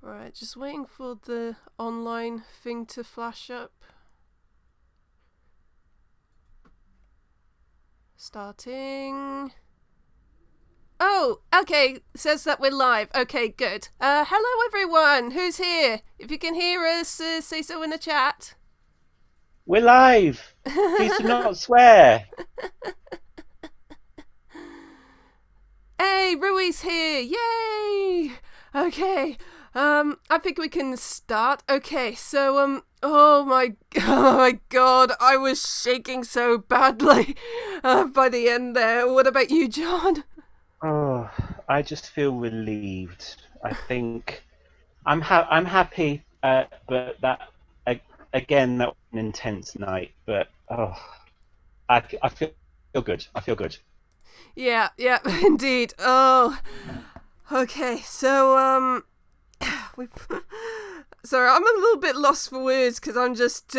Right, just waiting for the online thing to flash up. Starting. Oh, okay. Says that we're live. Okay, good. Hello everyone. Who's here? If you can hear us, say so in the chat. We're live. Please do not swear. Hey, Rui's here. Yay! Okay. I think we can start. Okay, so oh my god, I was shaking so badly by the end there. What about you, John? Oh, I just feel relieved. I think I'm happy, but again that was an intense night. But I feel good. I feel good. Yeah, indeed. Oh, okay. So we. Sorry, I'm a little bit lost for words because I'm just,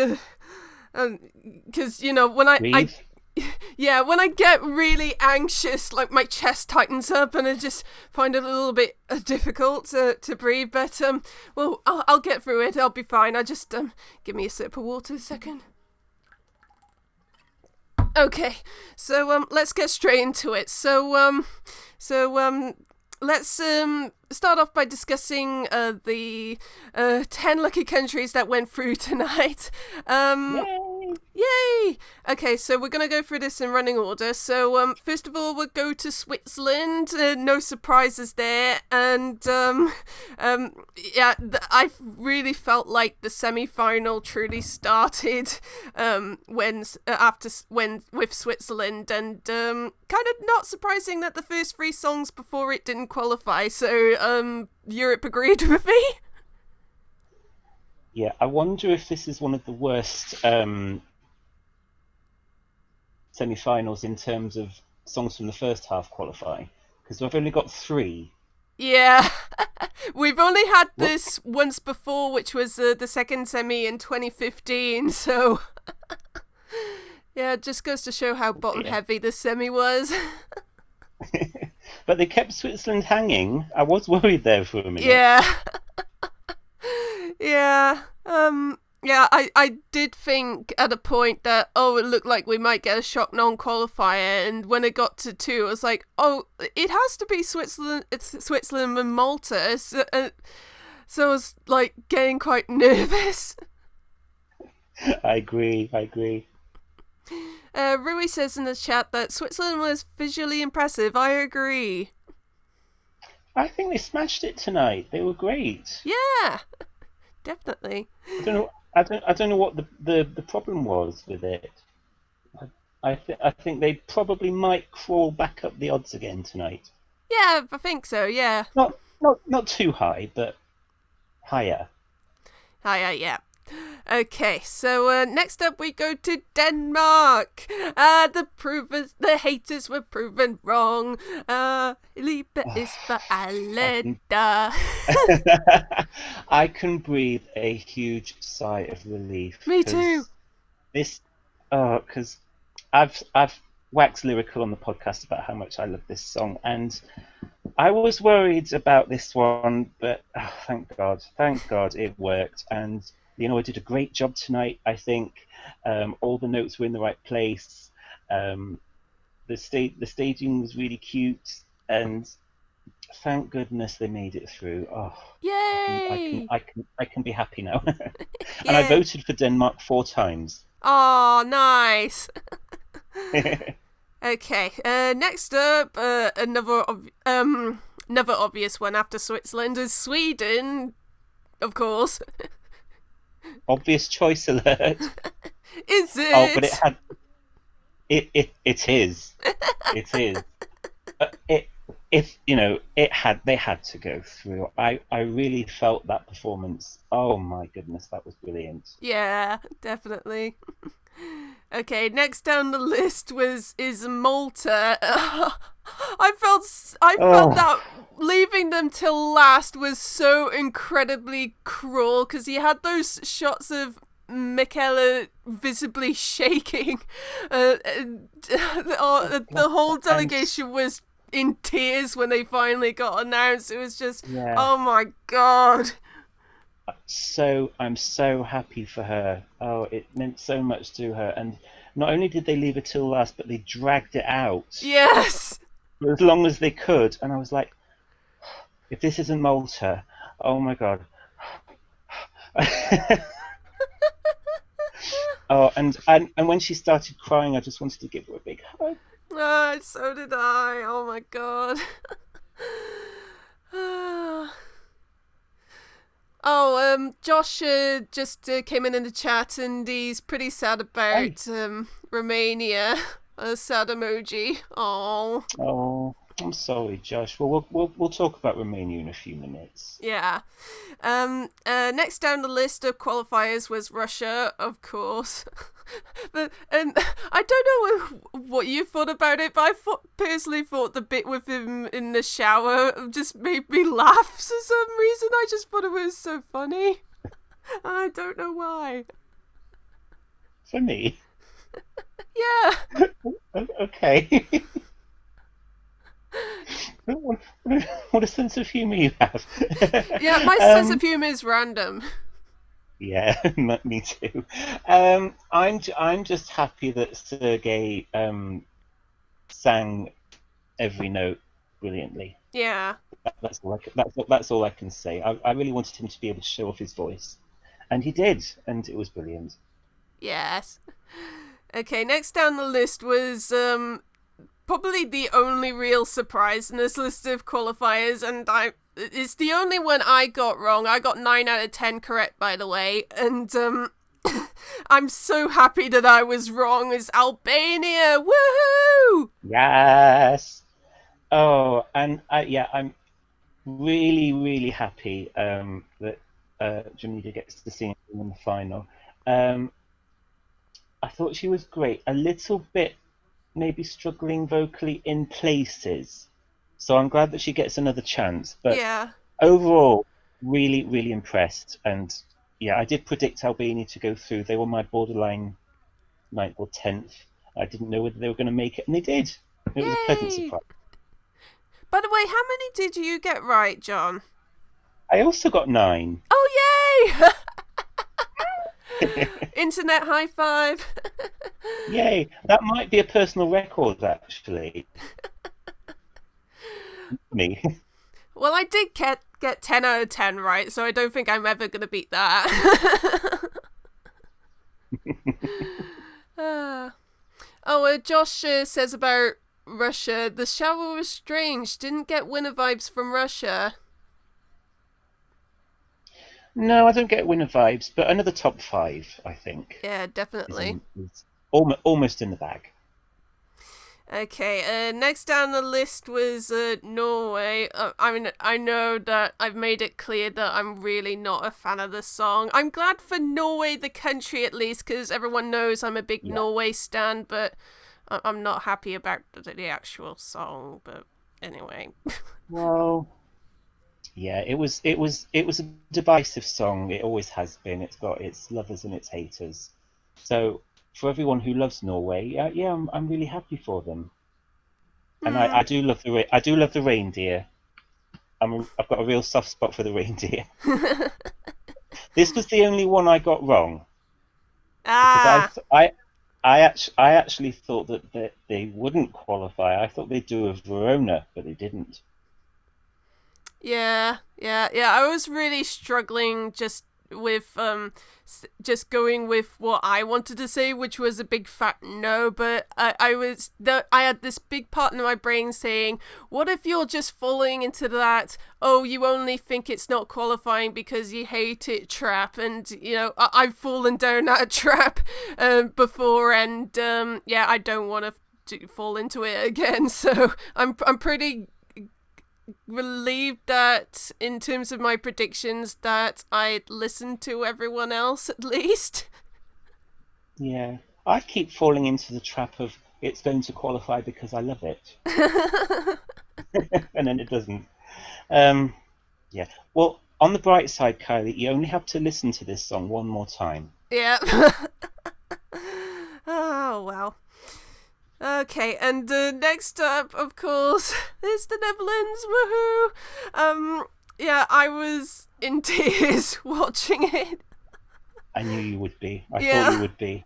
because you know when Breathe. yeah, when I get really anxious, like my chest tightens up and I just find it a little bit difficult to breathe. But well, I'll get through it. I'll be fine. I just give me a sip of water a second. Okay, so let's get straight into it. So let's start off by discussing the 10 lucky countries that went through tonight. Yay! Yay! Okay, so we're going to go through this in running order. So first of all, we'll go to Switzerland. No surprises there. And yeah, I really felt like the semi-final truly started when with Switzerland, and kind of not surprising that the first three songs before it didn't qualify. So Europe agreed with me. Yeah, I wonder if this is one of the worst semi-finals in terms of songs from the first half qualify, because we've only got three. Yeah, we've only had this once before, which was the second semi in 2015, so yeah, it just goes to show how bottom heavy this semi was. But they kept Switzerland hanging. I was worried there for a minute. Yeah. Yeah. Yeah, I did think at a point that, it looked like we might get a shock non-qualifier, and when it got to two, I was like, it has to be Switzerland. It's Switzerland and Malta. So I was like getting quite nervous. I agree. Rui says in the chat that Switzerland was visually impressive. I agree. I think they smashed it tonight. They were great. Yeah, definitely. I don't know what the problem was with it. I think they probably might crawl back up the odds again tonight. Yeah, I think so. Yeah. Not too high, but higher. Higher, yeah. Okay, so next up we go to Denmark. The haters were proven wrong. Liebe ist für alle da. I can breathe a huge sigh of relief. Me too. Because I've waxed lyrical on the podcast about how much I love this song, and I was worried about this one, but thank God it worked. And I did a great job tonight. I think all the notes were in the right place. The staging was really cute, and thank goodness they made it through. Oh, yay! I can be happy now. Yeah. And I voted for Denmark 4 times. Oh, nice. Okay. Next up, another obvious one after Switzerland is Sweden, of course. Obvious choice alert. Is it? Oh, but it is. It is. They had to go through. I really felt that performance. Oh my goodness, that was brilliant. Yeah, definitely. Okay, next down the list is Malta. I felt that leaving them till last was so incredibly cruel, because you had those shots of Michaela visibly shaking. The whole delegation was in tears when they finally got announced. It was just, oh my god. I'm so happy for her. Oh, it meant so much to her. And not only did they leave it till last, but they dragged it out Yes. for as long as they could. And I was like, if this isn't Malta, oh my God. Oh, and when she started crying, I just wanted to give her a big hug. Ah, so did I. Oh my god. Josh just came in the chat and he's pretty sad Hey. about Romania. A sad emoji. Oh. Oh, I'm sorry, Josh. Well, we'll talk about Romania in a few minutes. Yeah. Next down the list of qualifiers was Russia, of course. But I don't know what you thought about it, but I personally thought the bit with him in the shower just made me laugh for some reason. I just thought it was so funny. I don't know why. For me? Yeah. Okay. What a sense of humour you have. Yeah, my sense of humour is random. Yeah, me too. I'm just happy that Sergei sang every note brilliantly. Yeah. That's all I can say. I really wanted him to be able to show off his voice, and he did, and it was brilliant. Yes. Okay, next down the list was probably the only real surprise in this list of qualifiers, and it's the only one I got wrong. I got 9 out of 10 correct, by the way, and I'm so happy that I was wrong. It's Albania! Woohoo! Yes. Oh, and I'm really, really happy that Jamila gets to sing in the final. I thought she was great. A little bit maybe struggling vocally in places. So I'm glad that she gets another chance. But Yeah. overall, really, really impressed. And yeah, I did predict Albania to go through. They were my borderline 9th or 10th. I didn't know whether they were going to make it, and they did. It was a pleasant Yay! surprise. By the way, how many did you get right, John? I also got 9. Oh, yay! Internet high five. Yay! That might be a personal record, actually. Me. Well, I did get 10 out of 10 right, so I don't think I'm ever going to beat that. Josh says about Russia, the shower was strange. Didn't get winner vibes from Russia. No, I don't get winner vibes, but another top 5, I think. Yeah, definitely. Is almost in the bag. Okay, next down the list was Norway. I know that I've made it clear that I'm really not a fan of the song. I'm glad for Norway, the country, at least, because everyone knows I'm a big Norway stan, but I'm not happy about the actual song. But anyway. Well, yeah, it was a divisive song. It always has been. It's got its lovers and its haters. So for everyone who loves Norway, yeah, I'm really happy for them. And I do love the reindeer. I've got a real soft spot for the reindeer. This was the only one I got wrong. Because I actually thought that they wouldn't qualify. I thought they'd do a Verona, but they didn't. Yeah. I was really struggling just with just going with what I wanted to say, which was a big fat no. But I had this big part in my brain saying, what if you're just falling into that, oh, you only think it's not qualifying because you hate it trap? And I've fallen down that trap before, and I don't want to fall into it again. So I'm pretty relieved that in terms of my predictions that I listened to everyone else at least. Yeah, I keep falling into the trap of it's going to qualify because I love it. And then it doesn't. Yeah. Well, on the bright side, Kylie, you only have to listen to this song one more time. Yeah. Oh, well. Okay, and next up, of course, is the Netherlands. Woohoo! Yeah, I was in tears watching it. I knew you would be. I Yeah. thought you would be.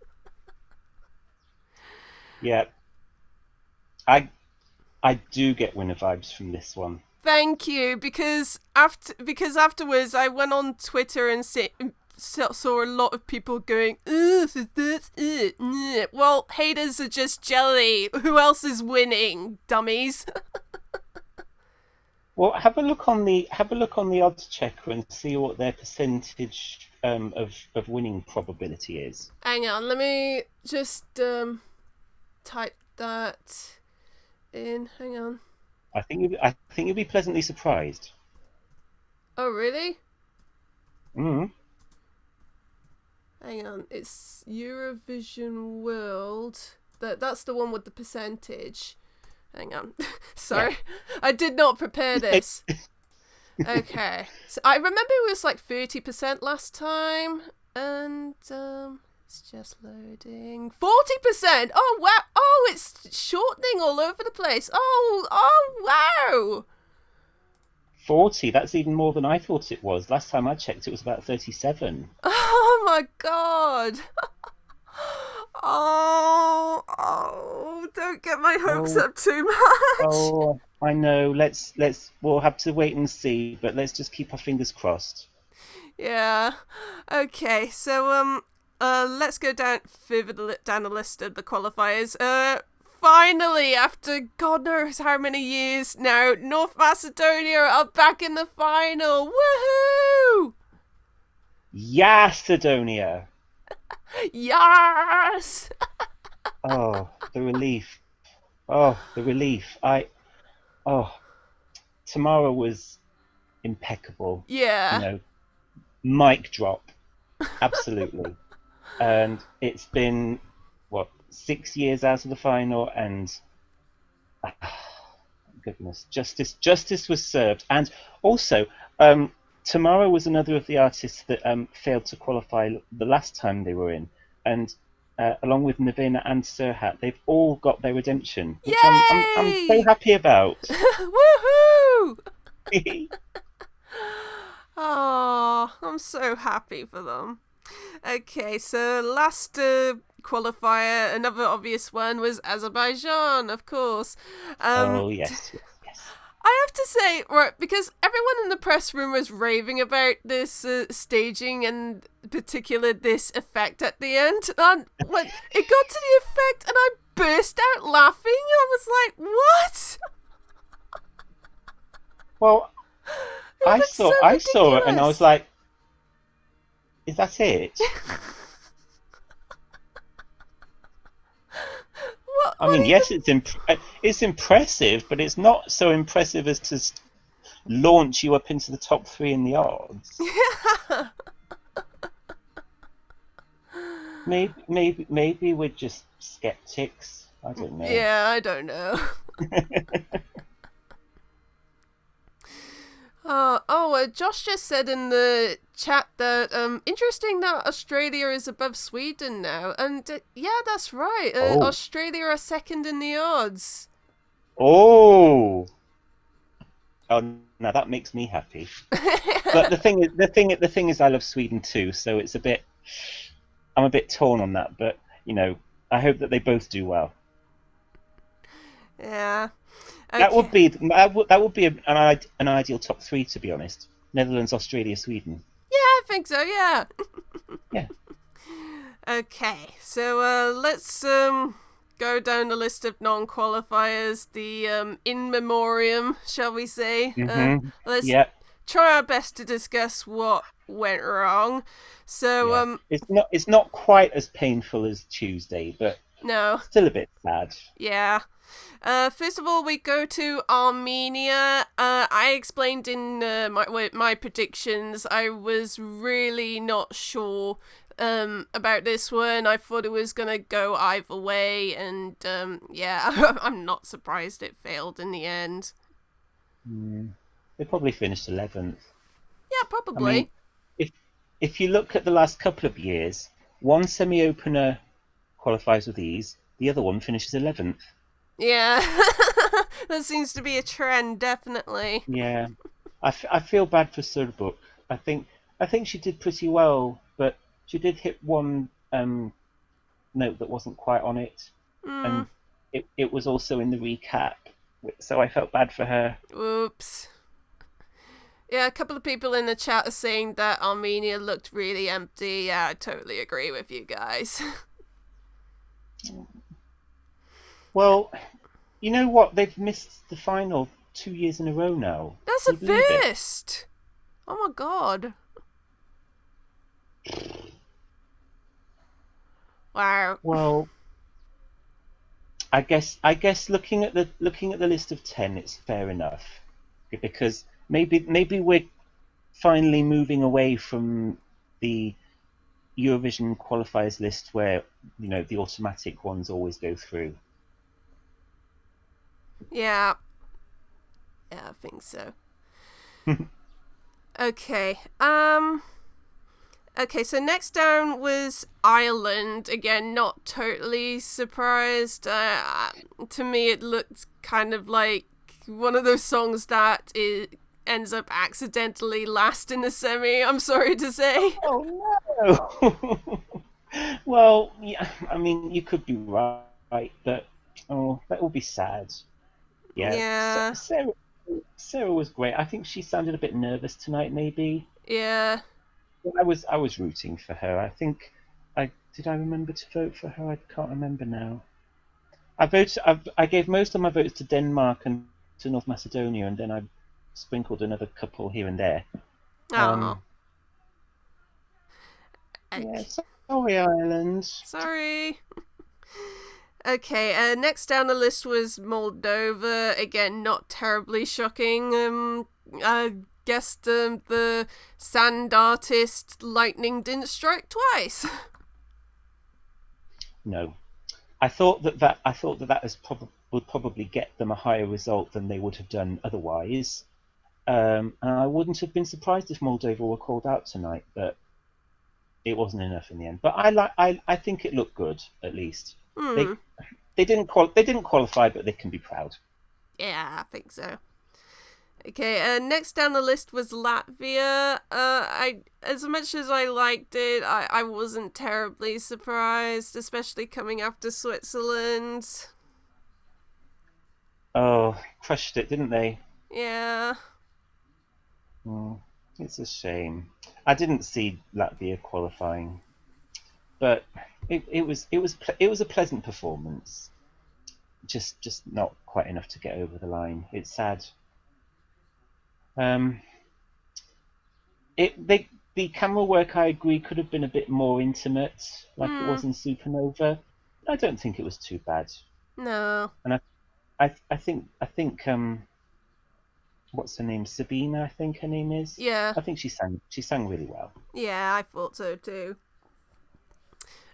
Yeah. I do get winner vibes from this one. Thank you, because afterwards I went on Twitter and saw a lot of people going, "Ugh, that's it." Well, haters are just jelly. Who else is winning, dummies? Well, have a look on the odds checker and see what their percentage of winning probability is. Hang on, let me just type that in. Hang on. I think you'll be pleasantly surprised. Oh, really? Mm. Hang on, it's Eurovision World. That's the one with the percentage. Hang on. Sorry. Yeah. I did not prepare this. Okay. So I remember it was like 30% last time. And it's just loading. 40%! Oh wow! Oh, it's shortening all over the place. Oh wow! 40, that's even more than I thought it was. Last time I checked it was about 37. Oh my god! Oh, don't get my hopes up too much. Oh, I know. We'll have to wait and see, but let's just keep our fingers crossed. Yeah. Okay, so let's go further down the list of the qualifiers. Finally, after God knows how many years now, North Macedonia are back in the final. Woohoo! Yacedonia. Yes! Oh, the relief. Oh, the relief. Tomorrow was impeccable. Yeah. You know, mic drop. Absolutely. And it's been, 6 years out of the final, and goodness, justice was served. And also, Tamara was another of the artists that failed to qualify the last time they were in, and along with Navina and Serhat, they've all got their redemption, which I'm so happy about. Woohoo! Oh, I'm so happy for them. Okay, so last qualifier, another obvious one was Azerbaijan, of course. Oh, yes. I have to say, right, because everyone in the press room was raving about this staging and particular this effect at the end. And when it got to the effect and I burst out laughing, I was like, what? Well, I saw it and I was like, is that it? I mean, yes, it's impressive, but it's not so impressive as to launch you up into the top 3 in the odds. Yeah. Maybe we're just skeptics. I don't know. Yeah, I don't know. Josh just said in the chat that interesting that Australia is above Sweden now, and yeah, that's right. Australia are second in the odds. Oh, now that makes me happy. But the thing is, I love Sweden too, so I'm a bit torn on that. But you know, I hope that they both do well. Yeah. Okay. That would be an ideal top 3, to be honest. Netherlands, Australia, Sweden. Yeah, I think so. Yeah. Yeah. Okay, so let's go down the list of non-qualifiers. The in memoriam, shall we say? Mm-hmm. Let's try our best to discuss what went wrong. So it's not quite as painful as Tuesday, but no, still a bit sad. Yeah. First of all, we go to Armenia. I explained in my predictions. I was really not sure about this one. I thought it was gonna go either way, and I'm not surprised it failed in the end. They probably finished 11th. Yeah, probably. I mean, if you look at the last couple of years, one semi-opener qualifies with ease, the other one finishes 11th. Yeah, that seems to be a trend, definitely. Yeah, I feel bad for Surbuk. I think she did pretty well, but she did hit one note that wasn't quite on it, Mm, and it was also in the recap, so I felt bad for her. oops. Yeah, a couple of people in the chat are saying that Armenia looked really empty. Yeah, I totally agree with you guys. Well, you know what? They've missed the final 2 years in a row now. That's Can a you believe it? first! Oh my god. Wow. Well, I guess looking at the list of 10, it's fair enough because maybe we're finally moving away from the Eurovision qualifiers list where the automatic ones always go through. Yeah. Yeah, I think so. Okay. Okay, so next down was Ireland. Again, not totally surprised. To me, it looked kind of like one of those songs that ends up accidentally last in the semi. I'm sorry to say. Oh no! Well, yeah, I mean, you could be right, but that would be sad. Yeah, Yeah. Sarah was great. I think she sounded a bit nervous tonight, maybe. Yeah. I was rooting for her. I think I remember to vote for her. I can't remember now. I gave most of my votes to Denmark and to North Macedonia, and then I sprinkled another couple here and there. Oh. Yeah, sorry, Ireland. Sorry. Okay, next down the list was Moldova. Again, not terribly shocking. I guess the sand artist lightning didn't strike twice. No, I thought that would probably get them a higher result than they would have done otherwise. And I wouldn't have been surprised if Moldova were called out tonight, but it wasn't enough in the end. But I think it looked good at least. They Hmm. they didn't qualify, but they can be proud. Yeah, I think so. Okay, next down the list was Latvia. As much as I liked it, I wasn't terribly surprised, especially coming after Switzerland. Oh, crushed it, didn't they? Yeah. Mm, it's a shame. I didn't see Latvia qualifying, but it was a pleasant performance. Just not quite enough to get over the line. It's sad. Um, the camera work, I agree, could have been a bit more intimate, like it Hmm. was in Supernova. I don't think it was too bad, No. and I think what's her name? Sabina, I think her name is. Yeah. I think she sang really well. Yeah, I thought so too.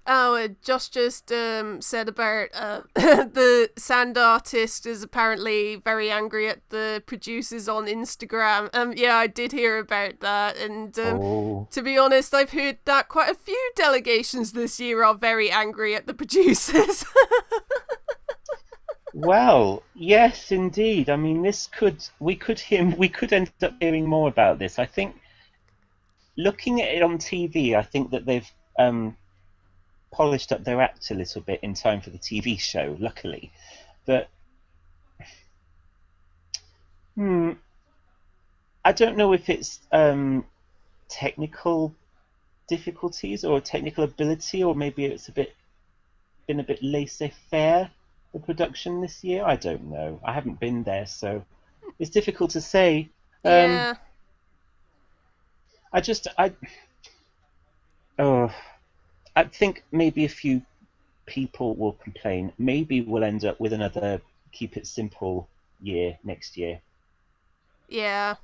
Oh, Josh just said about the sand artist is apparently very angry at the producers on Instagram. Yeah, I did hear about that, and Oh, to be honest, I've heard that quite a few delegations this year are very angry at the producers. well, yes, indeed. I mean, we could end up hearing more about this. I think looking at it on TV, I think that they've polished up their act a little bit in time for the TV show, luckily. But hmm, I don't know if it's technical difficulties or technical ability, or maybe it's been a bit laissez-faire, the production this year. I don't know. I haven't been there, so it's difficult to say. Um, Yeah, I just oh, I think maybe a few people will complain. Maybe we'll end up with another keep it simple year next year. yeah.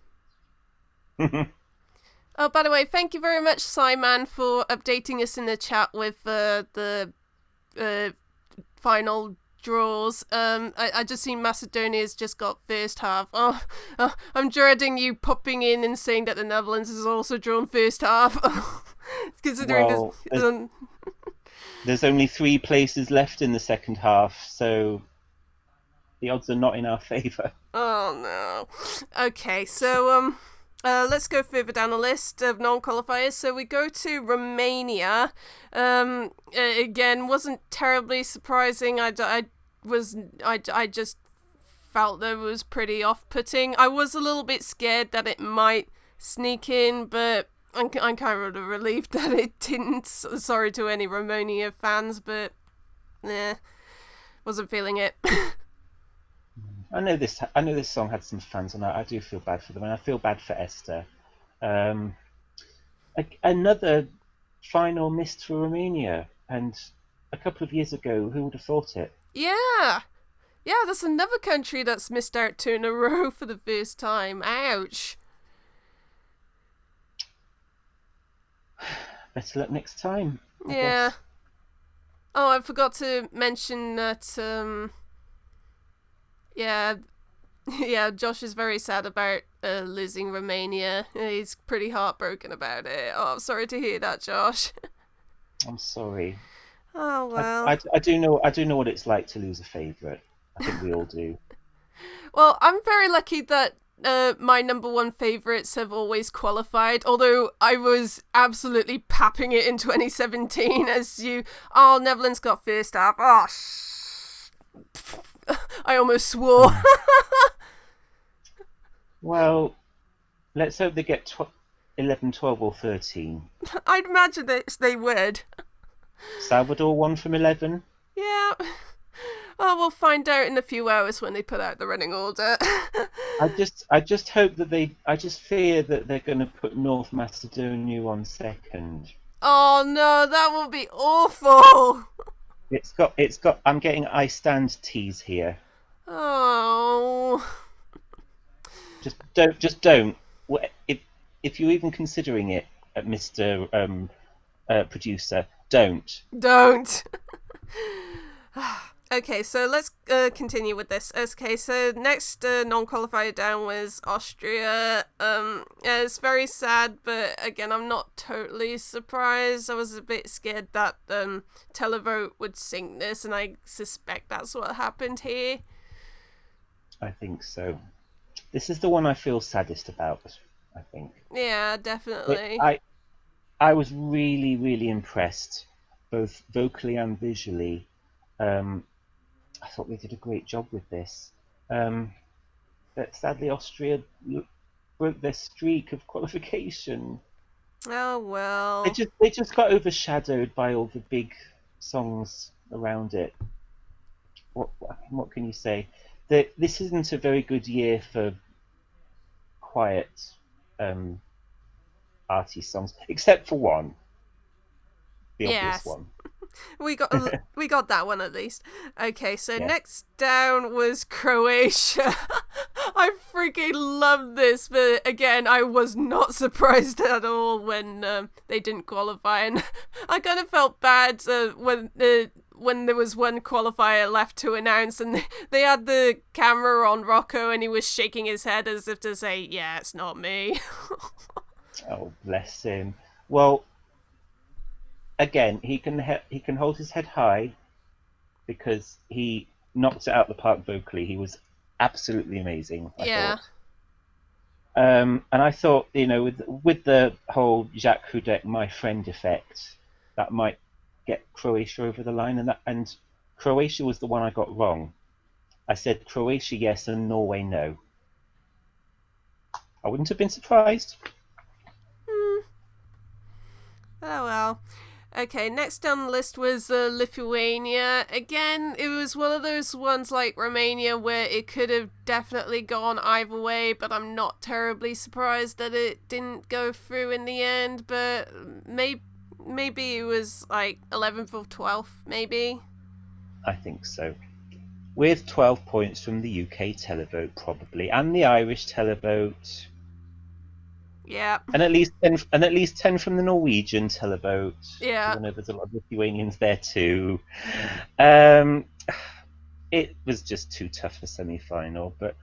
Oh, by the way, thank you very much, Simon, for updating us in the chat with the uh, final draws. I just seen Macedonia's just got first half. Oh, I'm dreading you popping in and saying that the Netherlands has also drawn first half. Considering this. Well, there's only 3 places left in the second half, so the odds are not in our favour. Oh no. Okay, so Let's go further down the list of non-qualifiers. So we go to Romania. Again, wasn't terribly surprising. I just felt that it was pretty off-putting. I was a little bit scared that it might sneak in, but I'm kind of relieved that it didn't. Sorry to any Romania fans, but wasn't feeling it. I know this song had some fans, and I do feel bad for them, and I feel bad for Esther. Another final missed for Romania, and a couple of years ago, who would have thought it? Yeah, that's another country that's missed out 2 in a row for the first time. Ouch. Better luck next time. I Yeah. guess. Oh, I forgot to mention that. Yeah, Josh is very sad about losing Romania. He's pretty heartbroken about it. Oh, I'm sorry to hear that, Josh. I'm sorry. Oh well. I do know what it's like to lose a favourite. I think we all do. Well, I'm very lucky that my number 1 favourites have always qualified, although I was absolutely papping it in 2017 Netherlands got first up. Oh, I almost swore. Well, let's hope they get 11, 12 or 13. I'd imagine that they would. Salvador 1 from 11. Yeah. Oh, we'll find out in a few hours when they put out the running order. I just hope that I just fear that they're going to put North Macedonia on second. Oh no, that will be awful. It's got. I'm getting I stand tease here. Oh. Just don't. If you're even considering it, Mr. Producer, don't. Don't. Okay, so let's continue with this. Okay, so next non-qualifier down was Austria. It's very sad, but again, I'm not totally surprised. I was a bit scared that Televote would sing this, and I suspect that's what happened here. I think so. This is the one I feel saddest about, I think. Yeah, definitely. I was really, really impressed, both vocally and visually. I thought they did a great job with this. But sadly, Austria broke their streak of qualification. Oh well. They just got overshadowed by all the big songs around it. What can you say? This isn't a very good year for quiet arty songs, except for one, the obvious one. We got that one at least. Okay, so Yeah. Next down was Croatia. I freaking loved this, but again, I was not surprised at all when they didn't qualify, and I kind of felt bad when there was one qualifier left to announce, and they had the camera on Rocco, and he was shaking his head as if to say, "Yeah, it's not me." Oh, bless him. Well, again, he can hold his head high because he knocked it out the park vocally. He was absolutely amazing. I thought. And I thought, with the whole Jacques Hudek, my friend effect, that might get Croatia over the line, and Croatia was the one I got wrong. I said Croatia yes and Norway no. I wouldn't have been surprised. Oh well. Okay, next down the list was Lithuania. Again, it was one of those ones like Romania where it could have definitely gone either way, but I'm not terribly surprised that it didn't go through in the end, but maybe it was like 11th or 12th, maybe? I think so. With 12 points from the UK televote, probably, and the Irish televote. Yeah. And at least 10 from the Norwegian televote. Yeah. I know there's a lot of Lithuanians there too. It was just too tough for semi-final, but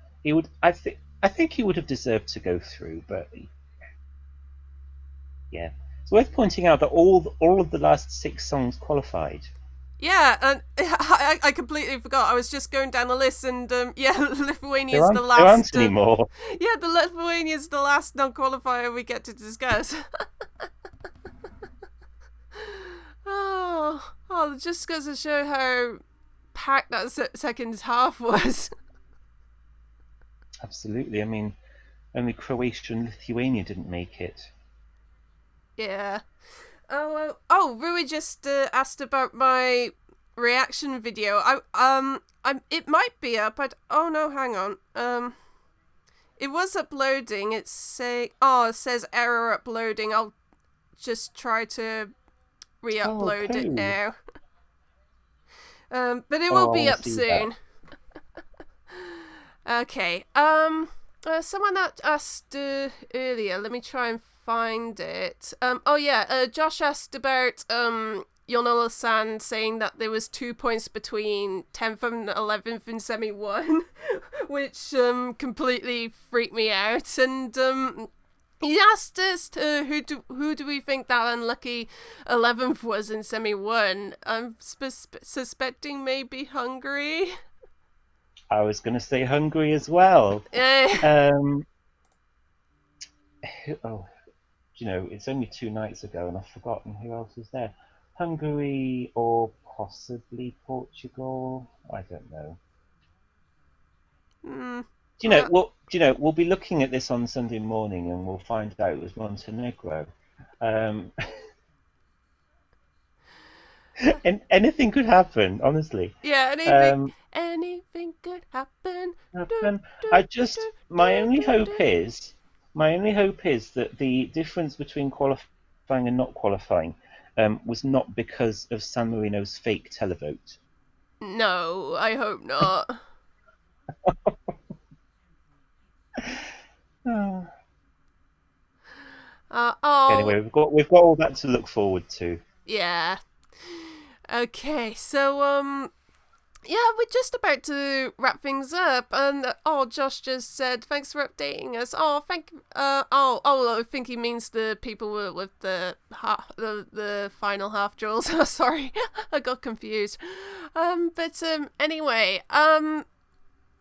I think he would have deserved to go through, but yeah. It's worth pointing out that all of the last 6 songs qualified. Yeah, and I completely forgot. I was just going down the list, and yeah, There Lithuania's the aren't, there last. aren't any more. Yeah, the Lithuania's the last non-qualifier we get to discuss. Oh, just goes to show how packed that second half was. Absolutely. I mean, only Croatia and Lithuania didn't make it. Yeah. Oh, Rui just asked about my reaction video. It might be up. Oh no, hang on. It was uploading. It says error uploading. I'll just try to re-upload it now. But it will be up soon. Okay. Someone that asked earlier. Let me try and find it. Josh asked about Yonola-san saying that there was 2 points between 10th and 11th in Semi 1, which completely freaked me out. And he asked us who do we think that unlucky 11th was in Semi 1. I'm suspecting maybe Hungary. I was going to say Hungary as well. It's only 2 nights ago and I've forgotten who else was there. Hungary or possibly Portugal? I don't know. We'll be looking at this on Sunday morning and we'll find out it was Montenegro. And anything could happen, honestly. Yeah, anything could happen. My only hope is that the difference between qualifying and not qualifying was not because of San Marino's fake televote. No, I hope not. Anyway, we've got all that to look forward to. Yeah. Okay, so yeah, we're just about to wrap things up, and Josh just said thanks for updating us. I think he means the people with the final half draws. Sorry, I got confused. Anyway,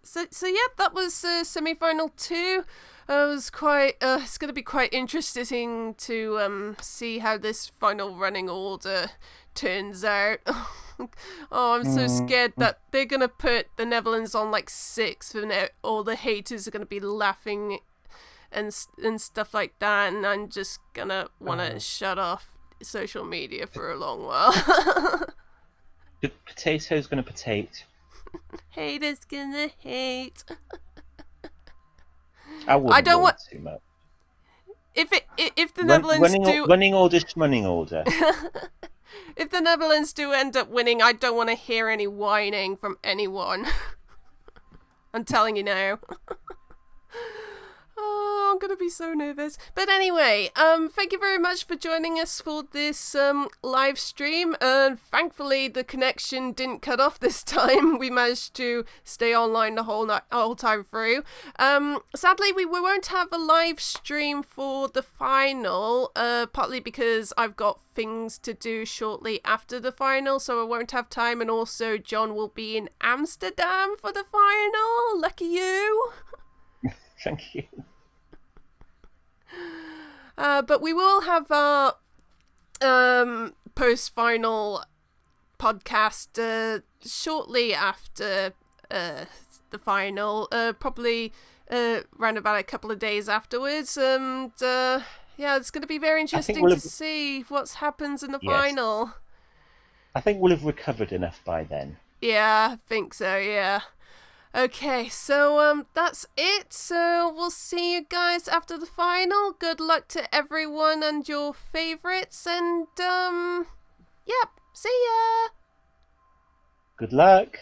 so yeah, that was semi-final 2. It was quite. It's going to be quite interesting to see how this final running order turns out. I'm so scared that they're going to put the Netherlands on like 6th and all the haters are going to be laughing and stuff like that, and I'm just going to want to shut off social media for a long while. The potato's going to potate. Haters going to hate. I don't want too much. If the Netherlands running order, schmunning order. If the Netherlands do end up winning, I don't want to hear any whining from anyone. I'm telling you now. Oh, I'm going to be so nervous. But anyway, thank you very much for joining us for this live stream. And thankfully, the connection didn't cut off this time. We managed to stay online the whole time through. Sadly, we won't have a live stream for the final, partly because I've got things to do shortly after the final, so I won't have time. And also, John will be in Amsterdam for the final. Lucky you. Thank you. But we will have our post-final podcast shortly after the final, probably around about a couple of days afterwards. And yeah, it's going to be very interesting to see what happens in the final. I think we'll have recovered enough by then. Yeah, I think so, yeah. Okay, so that's it. So we'll see you guys after the final. Good luck to everyone and your favourites, and yep, see ya. Good luck.